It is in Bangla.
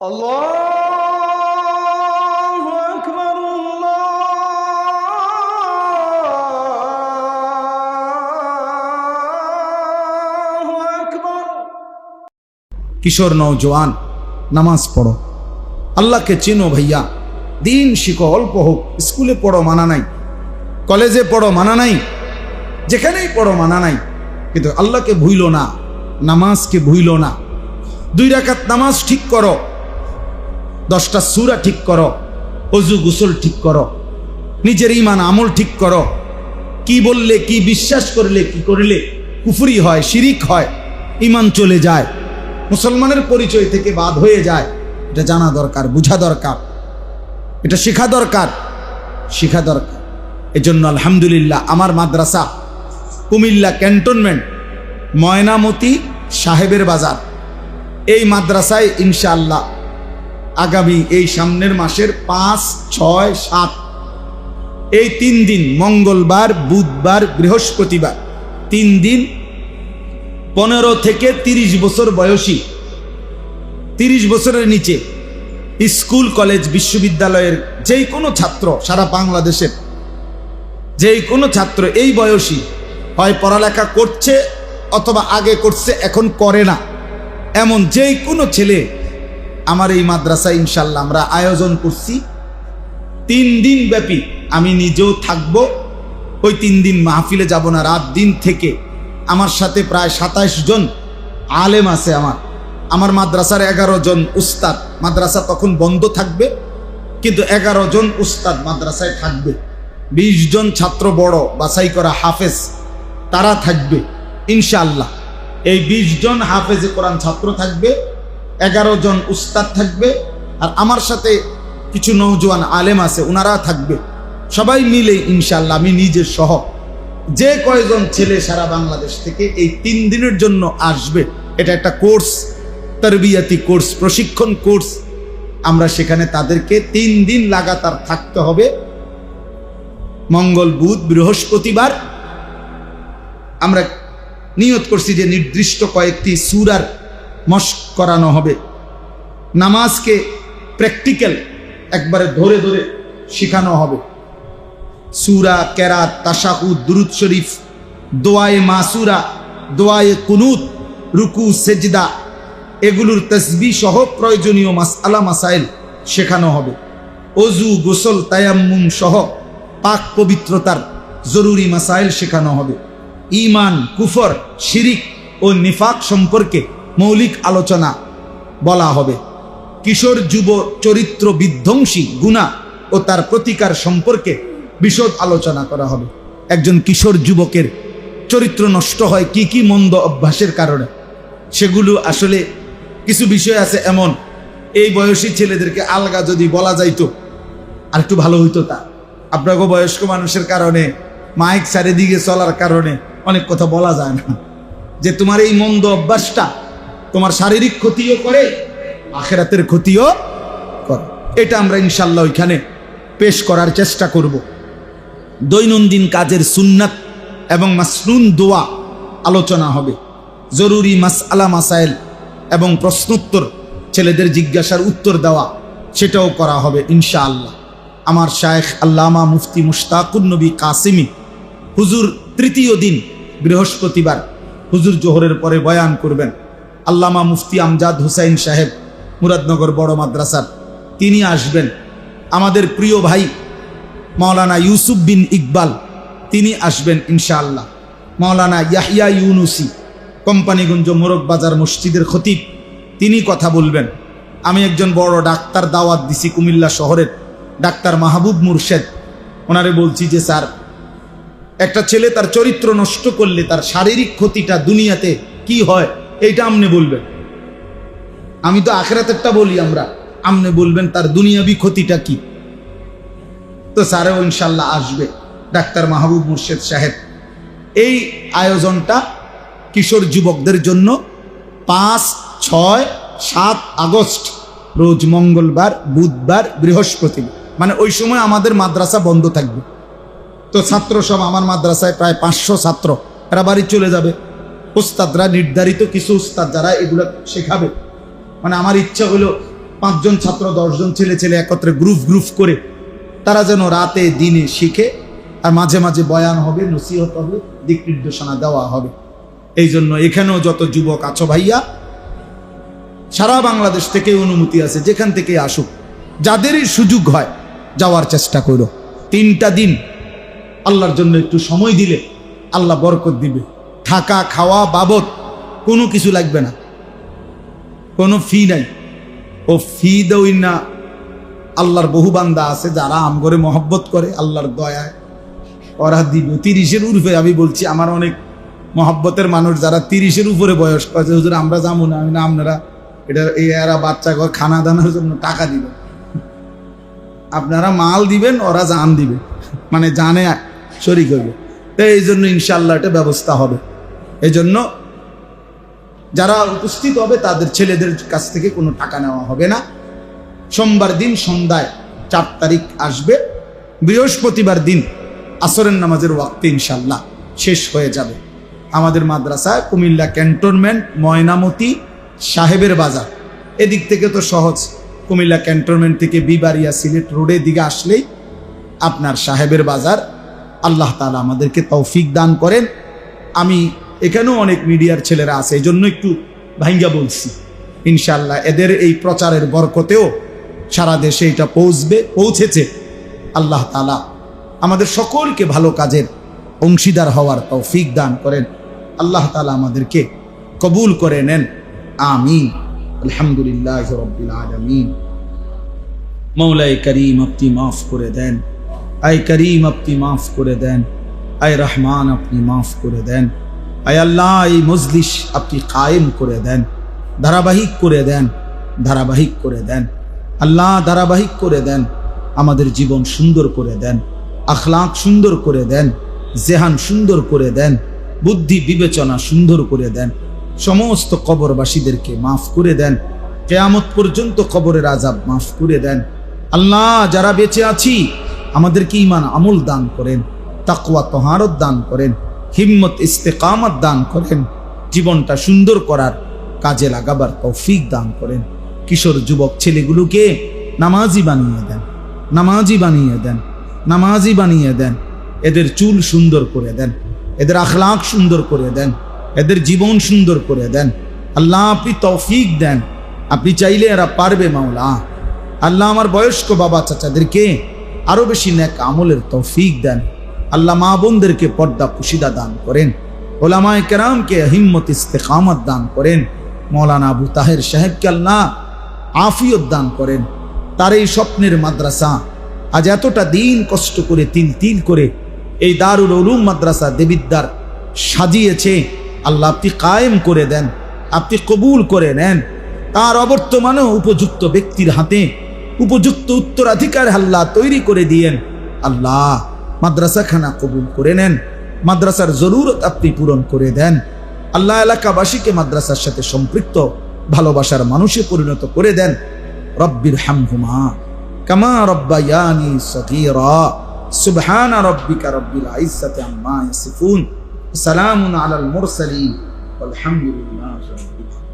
আল্লাহু আকবার, আল্লাহু আকবার। কিশোর নওজোয়ান, নামাজ পড়ো, আল্লাহকে চেনো ভাইয়া, দিন শিখো, অল্প হোক। স্কুলে পড়ো মানা নাই, কলেজে পড়ো মানা নাই, যেখানেই পড়ো মানা নাই, কিন্তু আল্লাহকে ভুইল না, নামাজকে ভুইল না। 2 রাকাত নামাজ ঠিক করো, 10টা সূরা ঠিক করো, ওযু গোসল ঠিক করো, নিজের ঈমান আমল ঠিক করো। কি বললে, কি বিশ্বাস করলে, কি করলে কুফরি হয়, শিরিক হয়, ঈমান চলে যায়, মুসলমানের পরিচয় থেকে বাদ হয়ে যায়। এটা জানা দরকার, বুঝা দরকার, এটা শেখা দরকার, শেখা দরকার। এজন্য আলহামদুলিল্লাহ আমার মাদ্রাসা কুমিল্লা ক্যান্টনমেন্ট ময়নামতি সাহেবের বাজার, এই মাদ্রাসায় ইনশাআল্লাহ আগামী এই সামনের মাসের 5, 6, 7 এই 3 দিন, মঙ্গলবার, বুধবার, বৃহস্পতিবার, 3 দিন 15 থেকে 30 বছর বয়সী, 30 বছরের নিচে স্কুল কলেজ বিশ্ববিদ্যালয়ের যেই কোনো ছাত্র, সারা বাংলাদেশের যেই কোনো ছাত্র এই বয়সী, হয় পড়ালেখা করছে অথবা আগে করছে এখন করে না, এমন যেই কোনো ছেলে আমার এই মাদ্রাসা ইনশাল্লাহ আমরা আয়োজন করছি 3 দিন ব্যাপী। আমি নিজেও থাকব ওই 3 দিন, মাহফিলে যাব না, রাত দিন থেকে আমার সাথে প্রায় 27 জন আলেম আছে। আমার মাদ্রাসার 11 জন উস্তাদ, মাদ্রাসা তখন বন্ধ থাকবে কিন্তু 11 জন উস্তাদ মাদ্রাসায় থাকবে। 20 জন ছাত্র বড় বাছাই করা হাফেজ তারা থাকবে ইনশাআল্লাহ। এই 20 জন হাফেজে কোরআন ছাত্র থাকবে, 11 জন উস্তাদ থাকবে, আর আমার সাথে কিছু নওজোয়ান আলেম আছে, ওনারা থাকবে। সবাই মিলে ইনশাআল্লাহ, আমি নিজে সহ যে কয়জন ছেলে সারা বাংলাদেশ থেকে এই 3 দিনের জন্য আসবে, এটা একটা কোর্স, তারবিয়াতি কোর্স, প্রশিক্ষণ কোর্স। আমরা সেখানে তাদেরকে 3 দিন লাগাতার থাকতে হবে। মঙ্গল, বুধ, বৃহস্পতিবার আমরা নিয়ত করছি যে নির্দিষ্ট কয়েকটি সূরার মশক করানো হবে। নামাজকে প্র্যাকটিক্যাল একবারে ধরে ধরে শেখানো হবে। সূরা, কেরাত, তাশাহুদ, দুরূদ শরীফ, দোয়ায়ে মাসুরা, দোয়ায়ে কুনুত, রুকু, সেজদা, এগুলোর তাসবিহ সহ প্রয়োজনীয় মাসআলা মাসাইল শেখানো হবে। ওযু, গোসল, তায়াম্মুম সহ পাক পবিত্রতার জরুরি মাসাইল শেখানো হবে। ঈমান, কুফর, শিরিক ও নিফাক সম্পর্কে মৌলিক আলোচনা বলা হবে। কিশোর যুব চরিত্র বিধ্বংসী গুনাহ ও তার প্রতিকার সম্পর্কে বিশদ আলোচনা করা হবে। একজন কিশোর যুবকের চরিত্র নষ্ট হয় কি কি মন্দ অভ্যাসের কারণে, সেগুলো আসলে কিছু বিষয় আছে এমন, এই বয়সী ছেলেদেরকে আলগা যদি বলা যাইতো আর একটু ভালো হইতো। তা আপনাকে বয়স্ক মানুষের কারণে, মাইক চারিদিকে চলার কারণে অনেক কথা বলা যায় না, যে তোমার এই মন্দ অভ্যাসটা তোমার শারীরিক ক্ষতিও করে, আখিরাতের ক্ষতিও করে। এটা আমরা ইনশাআল্লাহ ওইখানে পেশ করার চেষ্টা করব। দৈনন্দিন কাজের সুন্নাত এবং মাসনুন দোয়া আলোচনা হবে। জরুরি মাসআলা মাসাইল এবং প্রশ্নোত্তর, ছেলেদের জিজ্ঞাসার উত্তর দেওয়া, সেটাও করা হবে ইনশাআল্লাহ। আমার শায়েখ আল্লামা মুফতি মুশতাকুন নবী কাসিমি হুজুর 3য় দিন বৃহস্পতিবার হুজুর জোহরের পরে বয়ান করবেন। আল্লামা মুফতি আমজাদ হুসাইন সাহেব মুরাদনগর বড় মাদ্রাসার, তিনি আসবেন। আমাদের প্রিয় ভাই মাওলানা ইউসুফ বিন ইকবাল, তিনি আসবেন ইনশাআল্লাহ। মাওলানা ইয়াহইয়া ইউনুসি কোম্পানিগঞ্জ মোরগ বাজার মসজিদের খতিব, তিনি কথা বলবেন। আমি একজন বড় ডাক্তার দাওয়াত দিছি কুমিল্লা শহরের, ডাক্তার মাহবুব মুর্শেদ, ওনারে বলছি যে স্যার, একটা ছেলে তার চরিত্র নষ্ট করলে তার শারীরিক ক্ষতিটা দুনিয়াতে কি হয় এইটা আপনি বলবেন। আমি তো আখিরাতেরটা বলি, আমরা আপনি বলবেন তার দুনিয়াবি ক্ষতিটা কি। তো স্যারেও ইনশাল্লাহ আসবে, ডাক্তার মাহবুব মুর্শেদ সাহেব। এই আয়োজনটা কিশোর যুবকদের জন্য 5, 6, 7 আগস্ট রোজ মঙ্গলবার, বুধবার, বৃহস্পতিবার, মানে ওই সময় আমাদের মাদ্রাসা বন্ধ থাকবে। তো ছাত্র সব, আমার মাদ্রাসায় প্রায় 500 ছাত্র, এরা বাড়ি চলে যাবে। উস্তাদরা, নির্ধারিত কিছু উস্তাদ যারা এগুলো শেখাবে, মানে আমার ইচ্ছা হলো 5 জন ছাত্র 10 জন ছেলে একত্রে গ্রুপ করে তারা যেন রাতে দিনে শিখে, আর মাঝে মাঝে বয়ান হবে, নসিহত হবে, দিক নির্দেশনা দেওয়া হবে। এই জন্য এখানেও যত যুবক আছো ভাইয়া, সারা বাংলাদেশ থেকে অনুমতি আছে, যেখান থেকে আসুক, যাদেরই সুযোগ হয় যাওয়ার চেষ্টা করো। 3টা দিন আল্লাহর জন্য একটু সময় দিলে আল্লাহ বরকত দিবে। থাকা খাওয়া বাবদ কোনো কিছু লাগবে না, কোনো ফি নাই। ও ফি দেই না, আল্লাহর বহু বান্দা আছে যারা আমগরে মহব্বত করে, আল্লাহর দয়ায় ওরা দিবে। 30-এর উপরে, আমি বলছি আমার অনেক মহব্বতের মানুষ যারা 30-এর উপরে বয়স আছে, হুজুর আমরা যাবো না। আমি না, আপনারা এটা এরা বাচ্চা ঘর খানা দানার জন্য টাকা দিবেন, আপনারা মাল দিবেন, ওরা জান দিবে, মানে জানে শরীক হইবে। তো এই জন্য ইনশাআল্লাহ এটা ব্যবস্থা হবে। এই জন্য যারা উপস্থিত হবে তাদের ছেলেদের কাছ থেকে কোনো টাকা নেওয়া হবে না। সোমবার দিন সন্ধ্যায় 4 তারিখ আসবে, বৃহস্পতিবার দিন আসরের নামাজের ওয়াক্তে ইনশাআল্লাহ শেষ হয়ে যাবে। আমাদের মাদ্রাসা কুমিল্লা ক্যান্টনমেন্ট, ময়নামতি, সাহেবের বাজার, এদিক থেকে তো সহজ। কুমিল্লা ক্যান্টনমেন্ট থেকে বিবাড়িয়া সিলেট রোডের দিকে আসলেই আপনার সাহেবের বাজার। আল্লাহ তাআলা আমাদেরকে তৌফিক দান করেন। আমি এখানেও অনেক মিডিয়ার ছেলেরা আছে, এই জন্য একটু ভাঙ্গা বলছি। ইনশাআল্লাহ এদের এই প্রচারের বরকতেও সারা দেশে এটা পৌঁছেছে। আল্লাহ তাআলা আমাদের সকলকে ভালো কাজের অংশীদার হওয়ার তৌফিক দান করেন। আল্লাহ তাআলা আমাদেরকে কবুল করে নেন, আমিন। আলহামদুলিল্লাহ রাব্বিল আলামিন। মৌলাই করিম আপনি মাফ করে দেন, আয় করিম আপনি মাফ করে দেন, আয় রহমান আপনি মাফ করে দেন, আয় আল্লাহ এই মজলিস আপনি কায়েম করে দেন, ধারাবাহিক করে দেন, ধারাবাহিক করে দেন আল্লাহ, ধারাবাহিক করে দেন। আমাদের জীবন সুন্দর করে দেন, আখলাক সুন্দর করে দেন, জেহান সুন্দর করে দেন, বুদ্ধি বিবেচনা সুন্দর করে দেন। সমস্ত কবরবাসীদেরকে মাফ করে দেন, কিয়ামত পর্যন্ত কবরের আযাব মাফ করে দেন। আল্লাহ যারা বেঁচে আছি আমাদেরকে ঈমান আমল দান করেন, তাকওয়া তহারত দান করেন, হিম্মত ইস্তেকামত দান করেন, জীবনটা সুন্দর করার কাজে লাগাবার তৌফিক দান করেন। কিশোর যুবক ছেলেগুলোকে নামাজি বানিয়ে দেন, নামাজি বানিয়ে দেন, নামাজি বানিয়ে দেন। এদের চুল সুন্দর করে দেন, এদের আখলাক সুন্দর করে দেন, এদের জীবন সুন্দর করে দেন। আল্লাহ আপনি তৌফিক দেন, আপনি চাইলে এরা পারবে মাওলা। আল্লাহ আমার বয়স্ক বাবা চাচাদেরকে আরো বেশি নেক আমলের তৌফিক দেন। আল্লাহ মা বোনদেরকে পর্দা পুশিদা দান করেন, ওলামায়ে কেরামকে হিম্মত ইস্তেকামত দান করেন। মৌলানা আবু তাহের সাহেবকে আল্লাহ আফিয়ত দান করেন। তার এই স্বপ্নের মাদ্রাসা আজ এতটা দিন কষ্ট করে তিল তিল করে এই দারুল উলুম মাদ্রাসা দেবিদ্দার সাজিয়েছে, আল্লাহ আপনি কায়েম করে দেন, আপনি কবুল করে নেন। তার অবর্তমানেও উপযুক্ত ব্যক্তির হাতে উপযুক্ত উত্তরাধিকার আল্লাহ তৈরি করে দিয়েন। আল্লাহ মাদ্রাসা খানা কবুল করে নেন, মাদ্রাসার জরুরত আপনি পূরণ করে দেন। আল্লাহ এলাকাবাসীকে মাদ্রাসার সাথে সম্পৃক্ত ভালোবাসার মানুষে পরিণত করে দেন। রব্বির হামহুমা কামা রব্বায়ানি সগীরা। সুবহান রাব্বিকা রব্বিল ইজ্জাতি আম্মা ইয়াসিফুন, সালামুন আলাল মুরসালিন, আলহামদুলিল্লাহি রাব্বিল আলামিন।